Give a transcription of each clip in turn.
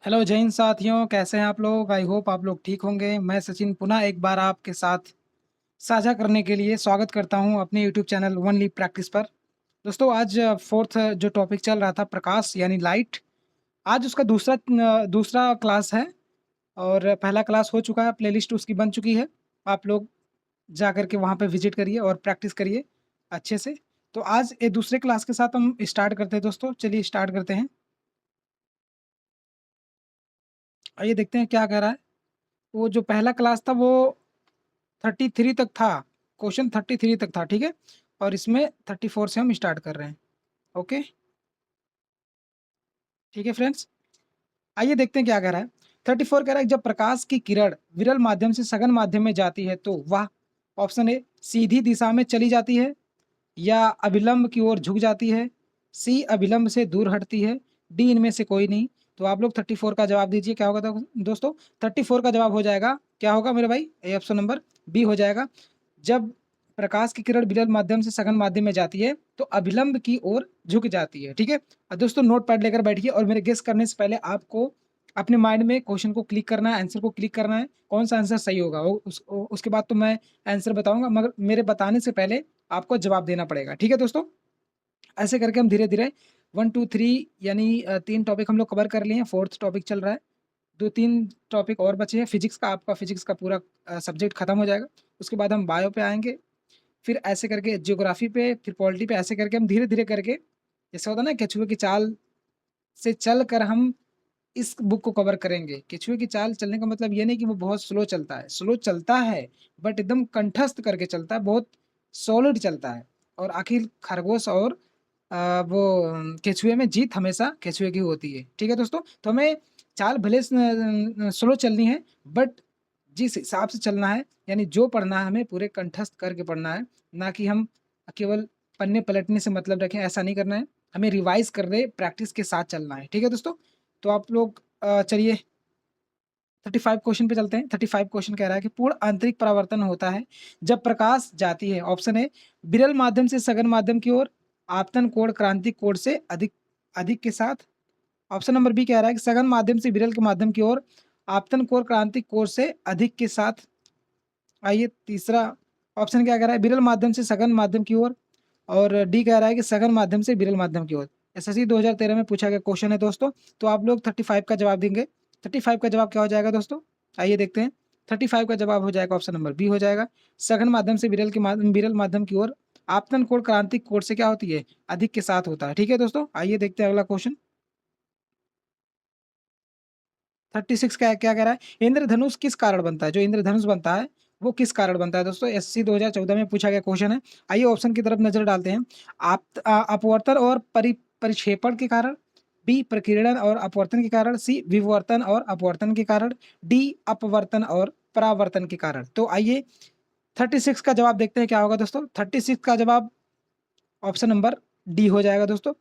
Hello जय हिंद साथियों, कैसे हैं आप लोग? आई होप आप लोग ठीक होंगे। मैं सचिन पुनः एक बार आपके साथ साझा करने के लिए स्वागत करता हूं अपने YouTube channel one leap practice पर। दोस्तों आज फोर्थ जो टॉपिक चल रहा था प्रकाश यानी लाइट, आज उसका दूसरा क्लास है और पहला क्लास हो चुका है, प्लेलिस्ट उसकी बन चुकी है। आप लोग जा कर के वहाँ पे विजिट करिए और प्रैक्टिस करिए अच्छे से। तो आज ये दूसरे क्लास के साथ हम स्टार्ट करते हैं दोस्तों, चलिए स्टार्ट करते हैं। आइए देखते हैं क्या कह रहा है। वो जो पहला क्लास था वो 33 तक था, क्वेश्चन 33 तक था, ठीक है? और इसमें 34 से हम स्टार्ट कर रहे हैं। ओके, ठीक है फ्रेंड्स। आइए देखते हैं क्या कह रहा है। 34 कह रहा है जब प्रकाश की किरण विरल माध्यम से सघन माध्यम में जाती है तो वह ऑप्शन ए सीधी दिशा में चली जाती है, या अभिलंब की ओर झुक जाती है, सी अभिलंब से दूर हटती है, डी इनमें से कोई नहीं। तो आप लोग 34 का जवाब दीजिए, क्या होगा दोस्तों? 34 का जवाब हो जाएगा, क्या होगा मेरे भाई? ए ऑप्शन नंबर बी हो जाएगा। जब प्रकाश की किरण विरल माध्यम से सघन माध्यम में जाती है तो अभिलंब की ओर झुक जाती है, ठीक है? और दोस्तों नोट पैड लेकर बैठिए और मेरे गेस करने से पहले आपको अपने माइंड में क्वेश्चन को क्लिक करना है, आंसर को क्लिक करना है, कौन सा आंसर सही होगा उसके बाद तो मैं आंसर बताऊंगा, मगर मेरे बताने से पहले आपको जवाब देना पड़ेगा, ठीक है दोस्तों? ऐसे करके हम धीरे-धीरे 1, 2, 3 यानी 3 टॉपिक हम लोग कवर कर लिए हैं, 4th टॉपिक चल रहा है। 2-3 टॉपिक और बचे हैं। फिजिक्स का आपका फिजिक्स का पूरा सब्जेक्ट खत्म हो जाएगा। उसके बाद हम बायो पे आएँगे, फिर ऐसे करके ज्योग्राफी पे, फिर पॉलिटी पे, ऐसे करके हम धीरे-धीरे करके, जैसे होता है ना केचुए की चाल से चलकर हम इस बुक को कवर करेंगे। केचुए की चाल चलने का मतलब ये नहीं कि वो बहुत स्लो चलता है, बट एकदम कंठस्थ करके चलता है, बहुत सॉलिड चलता है। और आखिर खरगोश और वो केचुए में जीत हमेशा केचुए की होती है। ठीक है दोस्तों? तो हमें चाल भले स्लो चलनी है, बट जिस हिसाब से चलना है, यानी जो पढ़ना है हमें पूरे कंठस्थ करके पढ़ना है, ना कि हम केवल पन्ने पलटने से मतलब रखें, ऐसा नहीं करना है। हमें रिवाइज़ कर रहे प्रैक्टिस के साथ चलना है। ठीक है दोस्तों? तो आप लोग चलिए 35 क्वेश्चन पे चलते हैं। 35 क्वेश्चन कह रहा है कि पूर्ण आंतरिक परावर्तन होता है जब प्रकाश जाती है, ऑप्शन ए विरल माध्यम से सघन माध्यम की ओर, आपतन कोण क्रांतिक कोण से अधिक अधिक के साथ। ऑप्शन नंबर बी कह रहा है कि सघन माध्यम से विरल के माध्यम की ओर, आपतन कोण क्रांतिक कोण से अधिक के साथ। आइए तीसरा ऑप्शन क्या कह रहा है? विरल माध्यम से सघन माध्यम की ओर, और डी कह रहा है कि सघन माध्यम से विरल माध्यम की ओर। एसएससी 2013 में पूछा गया क्वेश्चन है दोस्तों, तो आप लोग 35 का जवाब देंगे। 35 का जवाब क्या हो जाएगा दोस्तों? आइए देखते हैं। 35 का जवाब हो जाएगा ऑप्शन नंबर बी हो जाएगा। सघन माध्यम से विरल माध्यम की ओर, आपतन कोण क्रांतिक कोण से क्या होती है? अधिक के साथ होता है। ठीक है दोस्तों? आइए देखते हैं अगला क्वेश्चन। 36 क्या क्या कह रहा है? इंद्रधनुष किस कारण बनता है? जो इंद्रधनुष बनता है वो किस कारण बनता है दोस्तों? एसएससी 2014 में पूछा गया क्वेश्चन है। आइए ऑप्शन की तरफ नजर डालते हैं। अपवर्तन और परिक्षेपण के कारण, बी प्रकीर्णन और अपवर्तन के कारण, सी विवर्तन और अपवर्तन के कारण, डी अपवर्तन और परावर्तन के कारण। तो आइए 36 का जवाब देखते हैं क्या होगा दोस्तों? 36 का जवाब ऑप्शन नंबर डी हो जाएगा दोस्तों।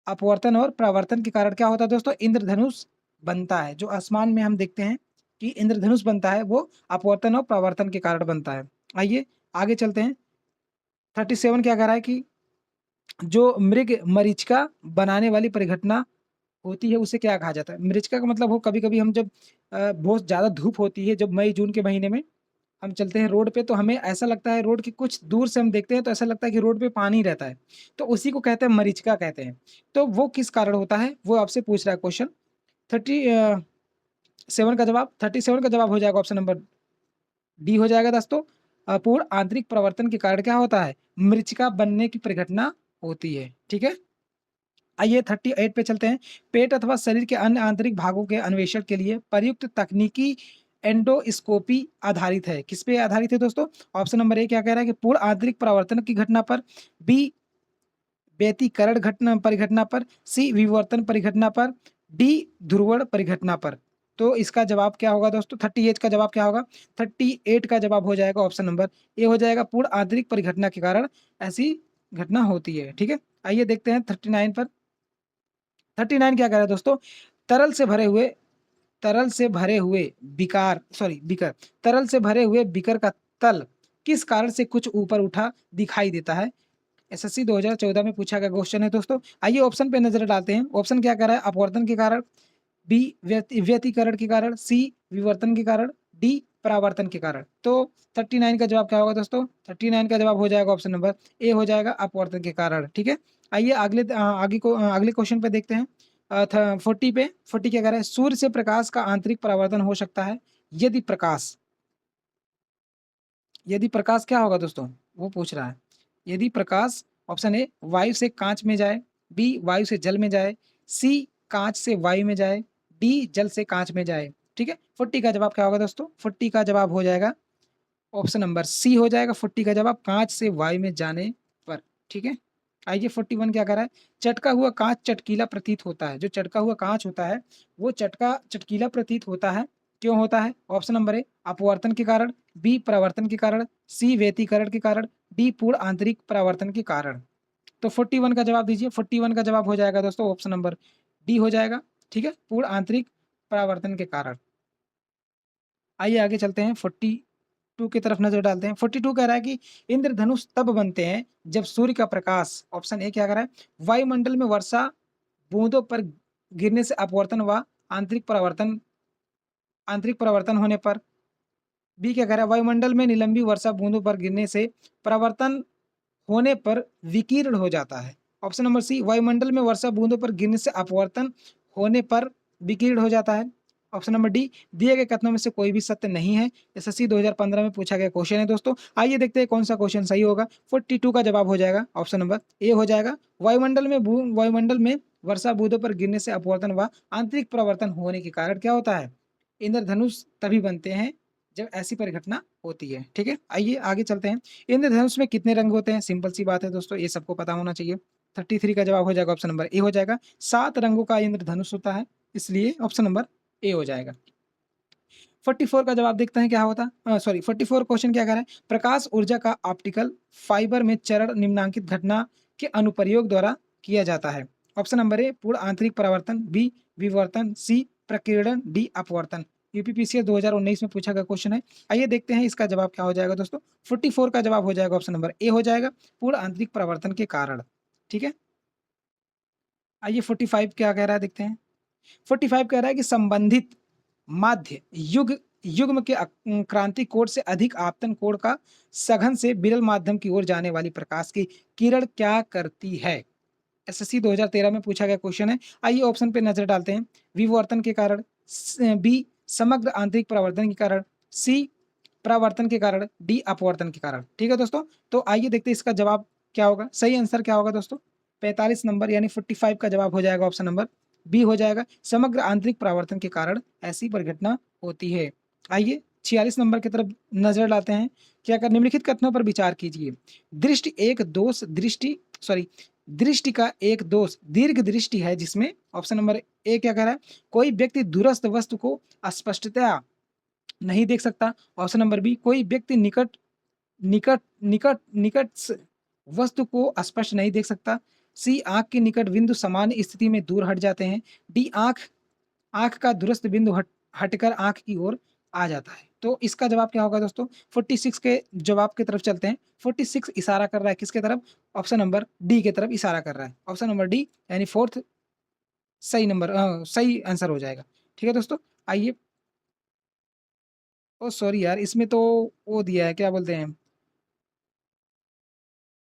अपवर्तन और परावर्तन के कारण क्या होता है दोस्तों? इंद्रधनुष बनता है। जो आसमान में हम देखते हैं कि इंद्रधनुष बनता है, वो अपवर्तन और परावर्तन के कारण बनता है। आइए आगे चलते हैं। 37 क्या कह रहा है कि जो मृग मरीचिका बनाने वाली परिघटना होती है उसे क्या कहा जाता है? मरीचिका का मतलब हो, कभी-कभी हम जब बहुत ज़्यादा धूप होती है, जब मई-जून के महीने में हम चलते हैं रोड पे, तो हमें ऐसा लगता है, रोड के कुछ दूर से हम देखते हैं तो ऐसा लगता है कि रोड पे पानी रहता है। तो उसी को कहते हैं मरीचिका कहते हैं। तो वो किस कारण होता है? वो आपसे पूछ रहा है क्वेश्चन। 37 का जवाब हो जाएगा ऑप्शन नंबर डी हो जाएगा दोस्तों। पूर्ण आंतरिक प्रवर्तन के कारण क्या होता है? मृचिका बनने की परिघटना होती है। ठीक है? आइए 38 पे चलते हैं। पेट अथवा शरीर के अन्य आंतरिक भागों के अन्वेषण के लिए प्रयुक्त तकनीकी एंडोस्कोपी आधारित है। किस पे आधारित है दोस्तों? ऑप्शन नंबर ए क्या कह रहा है कि पूर्ण आंतरिक परावर्तन की घटना पर, बी व्यतिकरण घटना परिघटना पर, सी विवर्तन परिघटना पर, डी ध्रुवण परिघटना पर। तो इसका जवाब क्या होगा दोस्तों? 38 का जवाब क्या होगा? 38 का जवाब हो जाएगा ऑप्शन नंबर ए हो जाएगा। पूर्ण आंतरिक परिघटना के कारण ऐसी घटना होती है। ठीक है? आइए देखते हैं 39 पर। 39 क्या कह रहा है दोस्तों? तरल से भरे हुए तरल से भरे हुए बीकर तरल से भरे हुए बीकर का तल किस कारण से कुछ ऊपर उठा दिखाई देता है? एसएससी 2014 में पूछा गया क्वेश्चन है दोस्तों। आइए ऑप्शन पे नजर डालते हैं। ऑप्शन क्या कह रहा है? अपवर्तन के कारण, बी व्यतिकरण के कारण, सी विवर्तन के कारण, डी परावर्तन के कारण। तो 39 का जवाब क्या होगा दोस्तों? 39 का जवाब हो जाएगा ऑप्शन नंबर ए हो जाएगा, अपवर्तन के कारण। ठीक है, आइए अगले क्वेश्चन पे देखते हैं। 40 पे 40 क्या कह रहा है? सूर्य से प्रकाश का आंतरिक परावर्तन हो सकता है यदि प्रकाश क्या होगा दोस्तों? वो पूछ रहा है। यदि प्रकाश, ऑप्शन ए वायु से कांच में जाए, बी वायु से जल में जाए, सी कांच से वायु में जाए, डी जल से कांच में जाए। ठीक है, 40 का जवाब क्या होगा दोस्तों? 40 का जवाब हो जाएगा ऑप्शन नंबर सी हो जाएगा। 40 का जवाब कांच से वायु में जाने पर। ठीक है, आइए 41 क्या कर रहा है? चटका हुआ कांच चटकीला प्रतीत होता है। जो चटका हुआ कांच होता है वो चटकीला प्रतीत होता है। क्यों होता है? ऑप्शन नंबर ए अपवर्तन के कारण, बी परावर्तन के कारण, सी व्यतिकरण के कारण, डी पूर्ण आंतरिक परावर्तन के कारण। तो 41 का जवाब दीजिए। 41 का जवाब हो जाएगा दोस्तों ऑप्शन नंबर डी हो जाएगा। ठीक है, पूर्ण आंतरिक परावर्तन के कारण। आइए आगे चलते हैं, 42 की तरफ नजर डालते हैं। 42 कह रहा है कि इंद्रधनुष तब बनते हैं जब सूर्य का प्रकाश, ऑप्शन ए क्या कह रहा है? वायुमंडल में वर्षा बूंदों पर गिरने से अपवर्तन व आंतरिक परावर्तन होने पर। बी क्या कह रहा है? वायुमंडल में निलंबी वर्षा बूंदों पर गिरने से परावर्तन होने पर विकीर्ण हो जाता है। ऑप्शन नंबर सी वायुमंडल में वर्षा बूंदों पर गिरने से अपवर्तन होने पर विकीर्ण हो जाता है। ऑप्शन नंबर डी दिए गए कथनों में से कोई भी सत्य नहीं है। एसएससी 2015 में पूछा गया क्वेश्चन है दोस्तों। आइए देखते हैं कौन सा क्वेश्चन सही होगा। 42 का जवाब हो जाएगा ऑप्शन नंबर ए हो जाएगा। वायुमंडल में वर्षा बूंदों पर गिरने से अपवर्तन व आंतरिक प्रवर्तन होने के कारण क्या होता है? इंद्रधनुष तभी बनते हैं जब ऐसी परिघटना होती है। ठीक है, आइए आगे चलते हैं। इंद्रधनुष में कितने रंग होते हैं? सिंपल सी बात है दोस्तों, ये सबको पता होना चाहिए। 33 का जवाब हो जाएगा ऑप्शन नंबर ए हो जाएगा। 7 रंगों का इंद्रधनुष होता है, इसलिए ऑप्शन नंबर ए हो जाएगा। 44 का जवाब देखते हैं क्या होता है। 44 क्वेश्चन क्या कह रहा है? प्रकाश ऊर्जा का ऑप्टिकल फाइबर में चरण निम्नांकित घटना के अनुप्रयोग द्वारा किया जाता है। ऑप्शन नंबर ए पूर्ण आंतरिक परावर्तन, बी विवर्तन, सी प्रकीर्णन, डी अपवर्तन। यूपीपीसीएस 2019 में पूछा गया क्वेश्चन है। आइए देखते हैं इसका जवाब क्या हो जाएगा दोस्तों। 44 का जवाब हो जाएगा ऑप्शन नंबर ए हो जाएगा, पूर्ण आंतरिक परावर्तन के कारण। ठीक है, आइए 45 क्या कह रहा है देखते हैं। 45 कह रहा है कि संबंधित माध्य युग्म के क्रांति कोण से अधिक आपतन कोण का सघन से विरल माध्यम की ओर जाने वाली प्रकाश की किरण क्या करती है? एसएससी 2013 में पूछा गया क्वेश्चन है। आइए ऑप्शन पे नजर डालते हैं। विवर्तन के कारण, बी समग्र आंतरिक परावर्तन के कारण, सी परावर्तन के कारण, डी अपवर्तन के कारण। ठीक है दोस्तों, तो आइए देखते हैं इसका जवाब क्या होगा। सही आंसर क्या होगा दोस्तों? 45 नंबर यानी 45 का जवाब हो जाएगा ऑप्शन नंबर बी हो जाएगा। समग्र आंतरिक परावर्तन के कारण ऐसी परिघटना होती है। आइए 46 नंबर की तरफ नजर डालते हैं। क्या कर निम्नलिखित कथनों पर विचार कीजिए। दृष्टि का एक दोष दीर्घ दृष्टि है जिसमें, ऑप्शन नंबर ए क्या कह रहा है? कोई व्यक्ति दूरस्थ वस्तु को स्पष्टतया नहीं देख सकता। ऑप्शन नंबर बी कोई व्यक्ति निकट निकट निकट निकट वस्तु को स्पष्ट नहीं देख सकता। सी आंख के निकट बिंदु सामान्य स्थिति में दूर हट जाते हैं। डी आंख आंख का दूरस्थ बिंदु हटकर आंख की ओर आ जाता है। तो इसका जवाब क्या होगा दोस्तों? 46 के जवाब की तरफ चलते हैं। 46 इशारा कर रहा है किसके तरफ? ऑप्शन नंबर डी की तरफ इशारा कर रहा है। ऑप्शन नंबर डी यानी फोर्थ सही आंसर हो जाएगा। ठीक है दोस्तों, आइए। ओ सॉरी यार, इसमें तो वो दिया है, क्या बोलते हैं,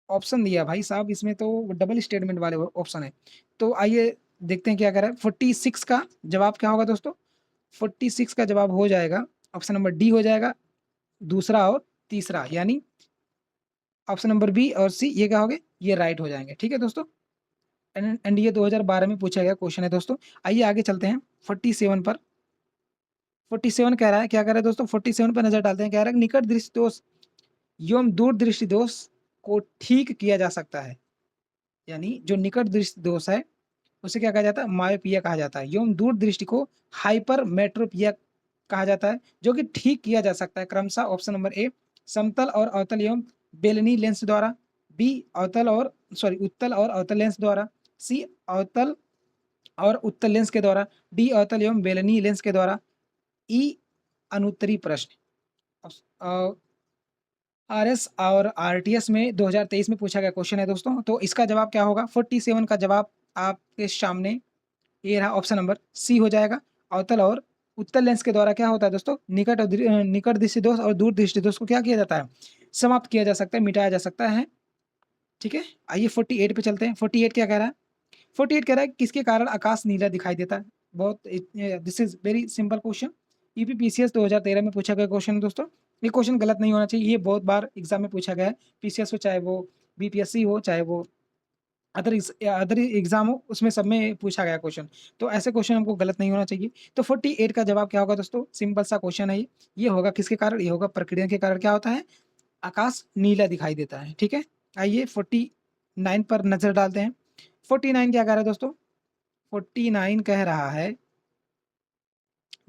ऑप्शन दिया भाई साहब, इसमें तो डबल स्टेटमेंट वाले ऑप्शन है। तो आइए देखते हैं क्या कर रहा है। 46 का जवाब क्या होगा दोस्तों? 46 का जवाब हो जाएगा ऑप्शन नंबर डी हो जाएगा, दूसरा और तीसरा, यानी ऑप्शन नंबर बी और सी ये क्या हो गए? ये राइट हो जाएंगे। ठीक है दोस्तों, एंड ये 2012 में पूछा गया क्वेश्चन है दोस्तों। आइए आगे चलते हैं 47 पर। 47 कह रहा है, क्या कह रहा है दोस्तों? 47 पर नजर डालते हैं। कह रहा है निकट दृष्टि दोष एवं दूर दृष्टि दोष को ठीक किया जा सकता है। यानी जो निकट दृष्टि दोष है उसे क्या कहा जाता है? मायोपिया कहा जाता है। एवं दूर दृष्टि को हाइपर मेट्रोपिया कहा जाता है, जो कि ठीक किया जा सकता है क्रमशः। ऑप्शन नंबर ए समतल और अवतल एवं बेलनी लेंस द्वारा, बी उत्तल और अवतल लेंस द्वारा, सी अवतल और उत्तल लेंस के द्वारा, डी अवतल एवं बेलनी लेंस के द्वारा, ई अनुत्तरी प्रश्न। आरएस और आरटीएस में 2023 में पूछा गया क्वेश्चन है दोस्तों। तो इसका जवाब क्या होगा? 47 का जवाब आपके सामने ये रहा, ऑप्शन नंबर सी हो जाएगा। अवतल और उत्तल लेंस के द्वारा क्या होता है दोस्तों, निकट दृष्टि दोष और दूर दृष्टि दोष को क्या किया जाता है, समाप्त किया जा सकता है, मिटाया जा सकता है। ठीक है, आइए 48 पे चलते हैं। 48 क्या कह रहा है, 48 कह रहा है किसके कारण आकाश नीला दिखाई देता है। बहुत, this is very simple question, UPPCS 2013 में पूछा गया क्वेश्चन है दोस्तों। ये क्वेश्चन गलत नहीं होना चाहिए, ये बहुत बार एग्जाम में पूछा गया है, पीसीएस हो चाहे वो बीपीएससी हो चाहे वो अदर एग्जाम हो, उसमें सब में पूछा गया क्वेश्चन। तो ऐसे क्वेश्चन हमको गलत नहीं होना चाहिए। तो 48 का जवाब क्या होगा दोस्तों, सिंपल सा क्वेश्चन है ये होगा किसके कारण, ये होगा प्रक्रिया के कारण क्या होता है, आकाश नीला दिखाई देता है। ठीक है, आइए 49 पर नजर डालते हैं। 49 क्या कह रहा है दोस्तों, 49 कह रहा है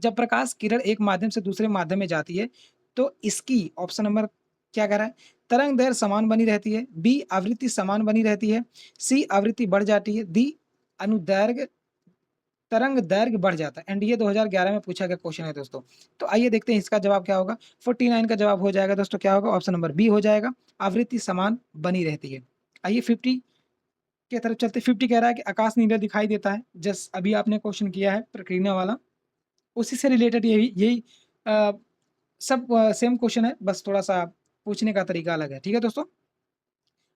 जब प्रकाश किरण एक माध्यम से दूसरे माध्यम में जाती है तो इसकी, ऑप्शन नंबर क्या कह रहा है, तरंग दैर्घ्य समान बनी रहती है, बी आवृत्ति समान बनी रहती है, सी आवृत्ति बढ़ जाती है, डी अनुदैर्घ्य तरंग दैर्घ्य बढ़ जाता है। एनडीए 2011 में पूछा गया क्वेश्चन है दोस्तों। तो आइए देखते हैं इसका जवाब क्या होगा। 49 का जवाब हो जाएगा दोस्तों, क्या होगा, ऑप्शन नंबर बी हो जाएगा, आवृत्ति समान बनी रहती है। आइए 50 की तरफ चलते। 50 कह रहा है कि आकाश नीला दिखाई देता है, जस्ट अभी आपने क्वेश्चन किया है प्रक्रिया वाला, उसी से रिलेटेड यही यही अ, सब सेम क्वेश्चन है, बस थोड़ा-सा पूछने का तरीका अलग है। ठीक है दोस्तों?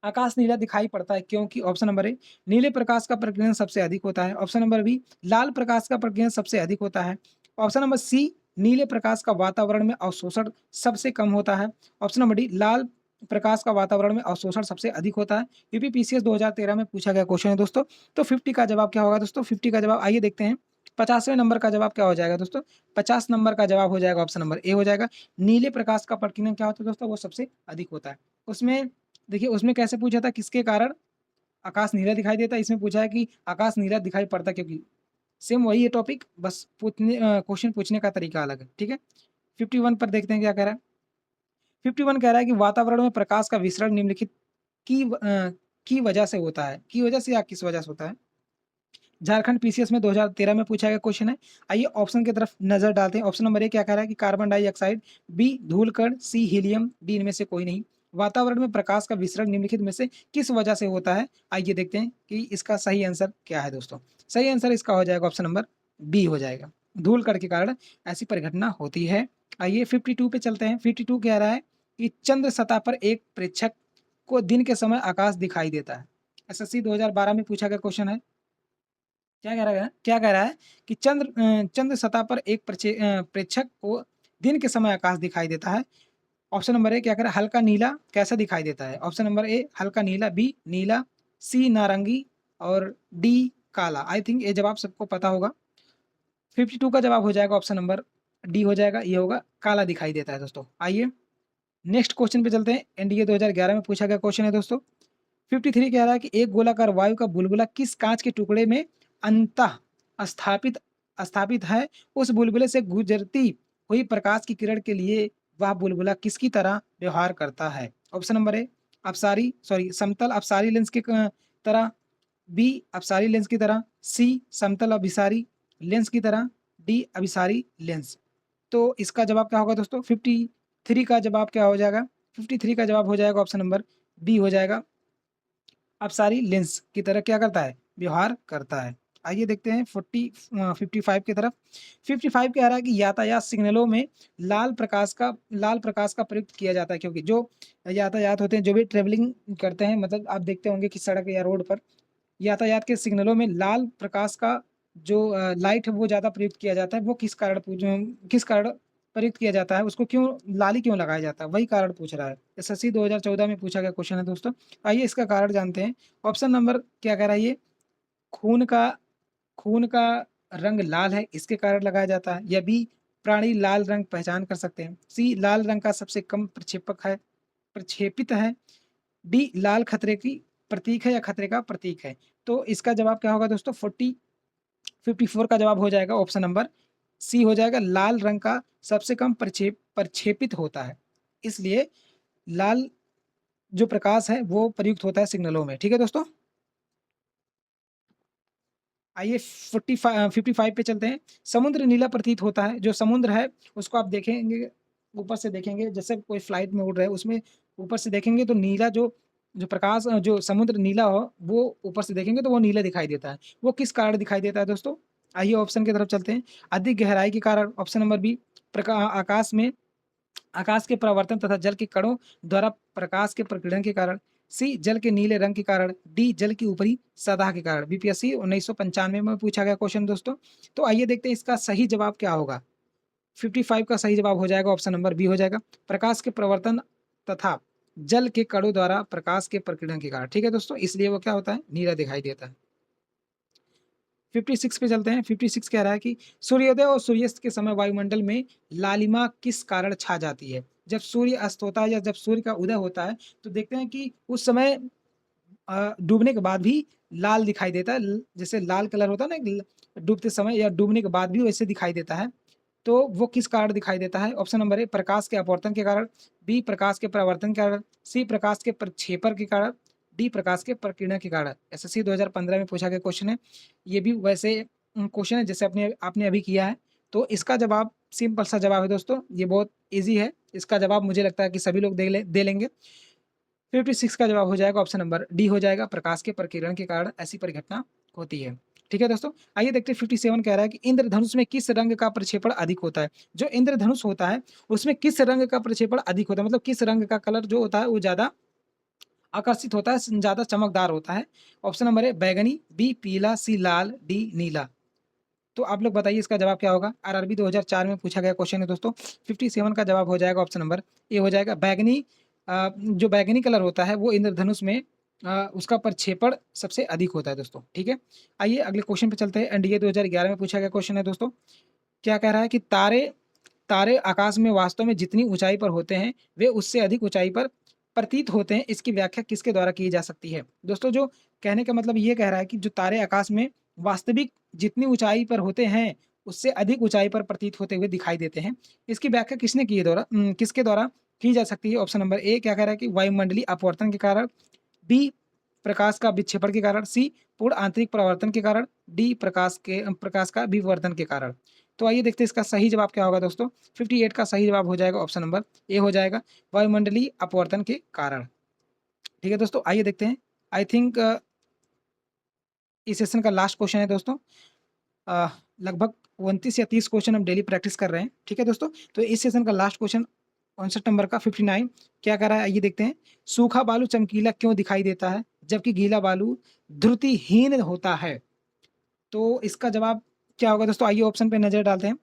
आकाश नीला दिखाई पड़ता है क्योंकि, ऑप्शन नंबर ए, नीले प्रकाश का प्रकीर्णन सबसे अधिक होता है। ऑप्शन नंबर बी, लाल प्रकाश का प्रकीर्णन सबसे अधिक होता है। ऑप्शन नंबर सी, नीले प्रकाश का वातावरण में अवशोषण सबसे कम होता है। ऑप्शन नंबर डी, लाल प्रकाश का वातावरण में अवशोषण सबसे अधिक होता है। यूपीपीसीएस 2013 में पूछा गया क्वेश्चन है दोस्तों। तो 50 का जवाब क्या होगा दोस्तों? 50 का जवाब आइए देखते हैं। 50वें नंबर का जवाब क्या हो जाएगा दोस्तों? 50 नंबर का जवाब हो जाएगा, ऑप्शन नंबर ए हो जाएगा। नीले प्रकाश का प्रकीर्णन क्या होता है दोस्तों? वो सबसे अधिक होता है। उसमें देखिए, उसमें कैसे पूछा था, किसके कारण आकाश नीला दिखाई देता है, इसमें पूछा है कि आकाश नीला दिखाई पड़ता क्योंकि, सेम वही है टॉपिक, बस क्वेश्चन पूछने का तरीका अलग है। ठीक है, 51 पर देखते हैं क्या कह रहा है। 51 कह रहा है कि वातावरण में प्रकाश का विसरण निम्नलिखित की वजह से होता है। की वजह से या किस वजह से होता है? झारखंड पीसीएस में 2013 में पूछा गया क्वेश्चन है। आइए ऑप्शन की तरफ नजर डालते हैं। ऑप्शन नंबर ए क्या कह रहा है कि कार्बन डाइऑक्साइड, बी धूलकण, सी हीलियम, डी इनमें से कोई नहीं। वातावरण में प्रकाश का विसरण निम्नलिखित में से किस वजह से होता है? आइए देखते हैं कि इसका सही आंसर क्या है दोस्तों। सही आंसर इसका हो जाएगा ऑप्शन नंबर बी हो जाएगा, धूलकण के कारण ऐसी परिघटना होती है। आइए 52 पे चलते हैं। 52 कह रहा है कि चंद्र सतह पर एक प्रेक्षक को दिन के समय आकाश दिखाई देता है। एसएससी 2012 में पूछा गया क्वेश्चन है। क्या कह रहा है कि चंद्र सतह पर एक प्रेक्षक को दिन के समय आकाश दिखाई देता है। ऑप्शन नंबर ए क्या कह रहा है, हल्का नीला कैसा दिखाई देता है? ऑप्शन नंबर ए हल्का नीला, बी नीला, सी नारंगी और डी काला। आई थिंक ये जवाब सबको पता होगा। 52 का जवाब हो जाएगा ऑप्शन नंबर डी हो जाएगा, ये होगा काला दिखाई देता है दोस्तों। आइए नेक्स्ट क्वेश्चन पे चलते हैं। एनडीए 2011 में पूछा गया क्वेश्चन है दोस्तों। 53 कह रहा है कि एक गोलाकार वायु का बुलबुला किस कांच के टुकड़े में अंतः स्थापित स्थापित है, उस बुलबुले से गुजरती हुई प्रकाश की किरण के लिए वह बुलबुला किसकी तरह व्यवहार करता है? ऑप्शन नंबर ए, समतल अपसारी लेंस की तरह, बी अपसारी लेंस की तरह, सी समतल अभिसारी लेंस की तरह, डी अभिसारी लेंस। तो इसका जवाब क्या होगा दोस्तों? 53 का जवाब क्या हो जाएगा? 53 का जवाब हो जाएगा ऑप्शन नंबर बी हो जाएगा, अपसारी लेंस की तरह क्या करता है, व्यवहार करता है। आइए देखते हैं 55 की तरफ। 55 कह रहा है कि यातायात सिग्नलों में लाल प्रकाश का प्रयुक्त किया जाता है क्योंकि जो यातायात होते हैं, जो भी ट्रेवलिंग करते हैं, मतलब आप देखते होंगे कि सड़क या रोड पर यातायात के सिग्नलों में लाल प्रकाश का जो लाइट है वो ज़्यादा प्रयुक्त किया जाता है। वो किस कारण प्रयुक्त किया जाता है, उसको क्यों लाली क्यों लगाया जाता है, वही कारण पूछ रहा है। एसएससी 2014 में पूछा गया क्वेश्चन है दोस्तों। आइए इसका कारण जानते हैं। ऑप्शन नंबर क्या कह रहा है, ये खून का खून का रंग लाल है इसके कारण लगाया जाता है, या बी प्राणी लाल रंग पहचान कर सकते हैं, सी लाल रंग का सबसे कम प्रक्षेपित है, डी लाल खतरे की प्रतीक है या खतरे का प्रतीक है। तो इसका जवाब क्या होगा दोस्तों? 54 का जवाब हो जाएगा ऑप्शन नंबर सी हो जाएगा, लाल रंग का सबसे कम प्रक्षेपित होता है, इसलिए लाल जो प्रकाश है वो प्रयुक्त होता है सिग्नलों में। ठीक है दोस्तों, आइए 55 पे चलते हैं। समुद्र नीला प्रतीत होता है। जो समुद्र है उसको आप देखेंगे, ऊपर से देखेंगे, जैसे कोई फ्लाइट में उड़ रहे हैं उसमें ऊपर से देखेंगे तो नीला जो जो प्रकाश जो समुद्र नीला हो वो ऊपर से देखेंगे तो वो नीला दिखाई देता है। वो किस कारण दिखाई देता है दोस्तों? आइए ऑप्शन की तरफ चलते हैं। अधिक गहराई के कारण, ऑप्शन नंबर बी, आकाश के परावर्तन तथा जल के कणों द्वारा प्रकाश के प्रकीर्णन के कारण, सी जल के नीले रंग के कारण, डी जल की ऊपरी सतह के कारण। बीपीएससी 1995 में पूछा गया क्वेश्चन दोस्तों। तो आइए देखते हैं इसका सही जवाब क्या होगा। 55 का सही जवाब हो जाएगा ऑप्शन नंबर बी हो जाएगा, प्रकाश के प्रवर्तन तथा जल के कणों द्वारा प्रकाश के प्रकीर्णन के कारण। ठीक है दोस्तों, इसलिए वो क्या होता है, नीला दिखाई देता है। 56 पे चलते हैं। 56 कह रहा है कि सूर्योदय और सूर्यास्त के समय वायुमंडल में लालिमा किस कारण छा जाती है। जब सूर्य अस्त होता है या जब सूर्य का उदय होता है तो देखते हैं कि उस समय डूबने के बाद भी लाल दिखाई देता है। जैसे लाल कलर होता है ना डूबते समय या डूबने के बाद भी वैसे दिखाई देता है। तो वो किस कारण दिखाई देता है? ऑप्शन नंबर ए, प्रकाश के अपवर्तन के कारण, बी प्रकाश के परावर्तन के कारण, सी प्रकाश के प्रक्षेपण के कारण, डी प्रकाश के प्रकीर्णन के कारण। एसएससी 2015 में पूछा गया क्वेश्चन है। ये भी वैसे क्वेश्चन है जैसे अपने आपने अभी किया है। तो इसका जवाब सिंपल सा जवाब है दोस्तों, ये बहुत ईज़ी है। इसका जवाब मुझे लगता है कि सभी लोग दे लेंगे। 56 का जवाब हो जाएगा ऑप्शन नंबर डी हो जाएगा, प्रकाश के प्रकीर्णन के कारण ऐसी परिघटना होती है। ठीक है दोस्तों, आइए देखते हैं 57 कह रहा है कि इंद्रधनुष में किस रंग का प्रक्षेपण अधिक होता है? जो इंद्रधनुष होता है उसमें किस रंग का प्रक्षेपण अधिक होता है, मतलब किस रंग का कलर जो होता है वो ज़्यादा आकर्षित होता है, ज़्यादा चमकदार होता है। ऑप्शन नंबर ए बैंगनी, बी पीला, सी लाल, डी नीला। तो आप लोग बताइए इसका जवाब क्या होगा? आरआरबी 2004 में पूछा गया क्वेश्चन है दोस्तों। 57 का जवाब हो जाएगा ऑप्शन नंबर ए हो जाएगा, बैंगनी। जो बैंगनी कलर होता है वो इंद्रधनुष में उसका प्रक्षेपण सबसे अधिक होता है दोस्तों। ठीक है, आइए अगले क्वेश्चन पे चलते हैं। एनडीए 2011 में पूछा गया क्वेश्चन है दोस्तों। क्या कह रहा है कि तारे तारे आकाश में वास्तव में जितनी ऊंचाई पर होते हैं वे उससे अधिक ऊंचाई पर प्रतीत होते हैं। इसकी व्याख्या किसके द्वारा की जा सकती है? दोस्तों, जो कहने का मतलब ये कह रहा है कि जो तारे आकाश में वास्तविक जितनी ऊंचाई पर होते हैं उससे अधिक ऊंचाई पर प्रतीत होते हुए दिखाई देते हैं। इसकी व्याख्या किसने की है किसके द्वारा की जा सकती है? ऑप्शन नंबर ए क्या कह रहा है कि वायुमंडलीय अपवर्तन के कारण, बी प्रकाश का विक्षेपण के कारण, सी पूर्ण आंतरिक परावर्तन के कारण, डी प्रकाश का विवर्तन के कारण। तो आइए देखते हैं इसका सही जवाब क्या होगा दोस्तों। 58 का सही जवाब हो जाएगा ऑप्शन नंबर ए हो जाएगा, वायुमंडलीय अपवर्तन के कारण। ठीक है दोस्तों, आइए देखते हैं। आई थिंक इस सेशन का लास्ट क्वेश्चन है दोस्तों। लगभग 29 या 30 क्वेश्चन हम डेली प्रैक्टिस कर रहे हैं। ठीक है दोस्तों, तो इस सेशन का लास्ट क्वेश्चन 59 नंबर का 59 क्या कह रहा है आइए देखते हैं। सूखा बालू चमकीला क्यों दिखाई देता है जबकि गीला बालू ध्रुतिहीन होता है? तो इसका जवाब क्या होगा दोस्तों? आइए ऑप्शन पे नजर डालते हैं।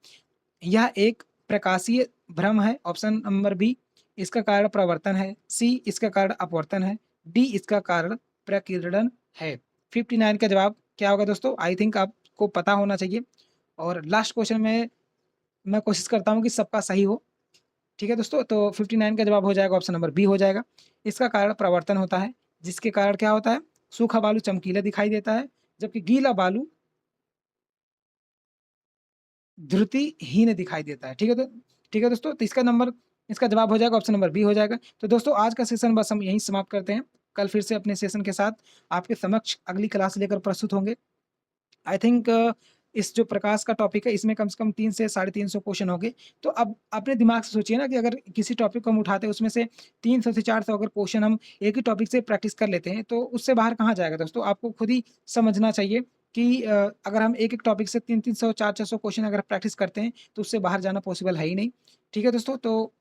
यह एक प्रकाशीय भ्रम है, ऑप्शन नंबर बी। इसका कारण प्रवर्तन है, सी इसका कारण अपवर्तन है, डी इसका कारण प्रकीर्णन है। 59 का जवाब क्या होगा दोस्तों? आई थिंक आपको पता होना चाहिए। और लास्ट क्वेश्चन में मैं कोशिश करता हूँ कि सबका सही हो। ठीक है दोस्तों, तो 59 का जवाब हो जाएगा ऑप्शन नंबर बी हो जाएगा। इसका कारण प्रवर्तन होता है, जिसके कारण क्या होता है, सूखा बालू चमकीला दिखाई देता है जबकि गीला बालू ध्रुतिहीन दिखाई देता है। ठीक है दोस्तों, तो इसका जवाब हो जाएगा ऑप्शन नंबर बी हो जाएगा। तो दोस्तों आज का सेशन बस हम यहीं समाप्त करते हैं। कल फिर से अपने सेशन के साथ आपके समक्ष अगली क्लास लेकर प्रस्तुत होंगे। आई थिंक इस जो प्रकाश का टॉपिक है इसमें कम से कम 3 से 350 क्वेश्चन होंगे। तो अब अपने दिमाग से सोचिए ना कि अगर किसी टॉपिक को हम उठाते हैं उसमें से 300 से 400 अगर क्वेश्चन हम एक ही टॉपिक से प्रैक्टिस कर लेते हैं तो उससे बाहर कहाँ जाएगा दोस्तों? आपको खुद ही समझना चाहिए कि अगर हम एक-एक टॉपिक से 300-300 400 क्वेश्चन अगर प्रैक्टिस करते हैं तो उससे बाहर जाना पॉसिबल है ही नहीं। ठीक है दोस्तों, तो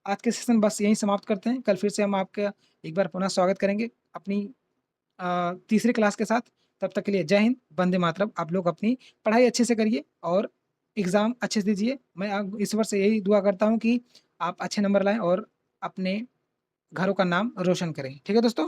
आज के सेशन बस यहीं समाप्त करते हैं। कल फिर से हम आपका एक बार पुनः स्वागत करेंगे अपनी तीसरी क्लास के साथ। तब तक के लिए जय हिंद, वंदे मातरम। आप लोग अपनी पढ़ाई अच्छे से करिए और एग्ज़ाम अच्छे से दीजिए। मैं ईश्वर से यही दुआ करता हूँ कि आप अच्छे नंबर लाएँ और अपने घरों का नाम रोशन करें। ठीक है दोस्तों?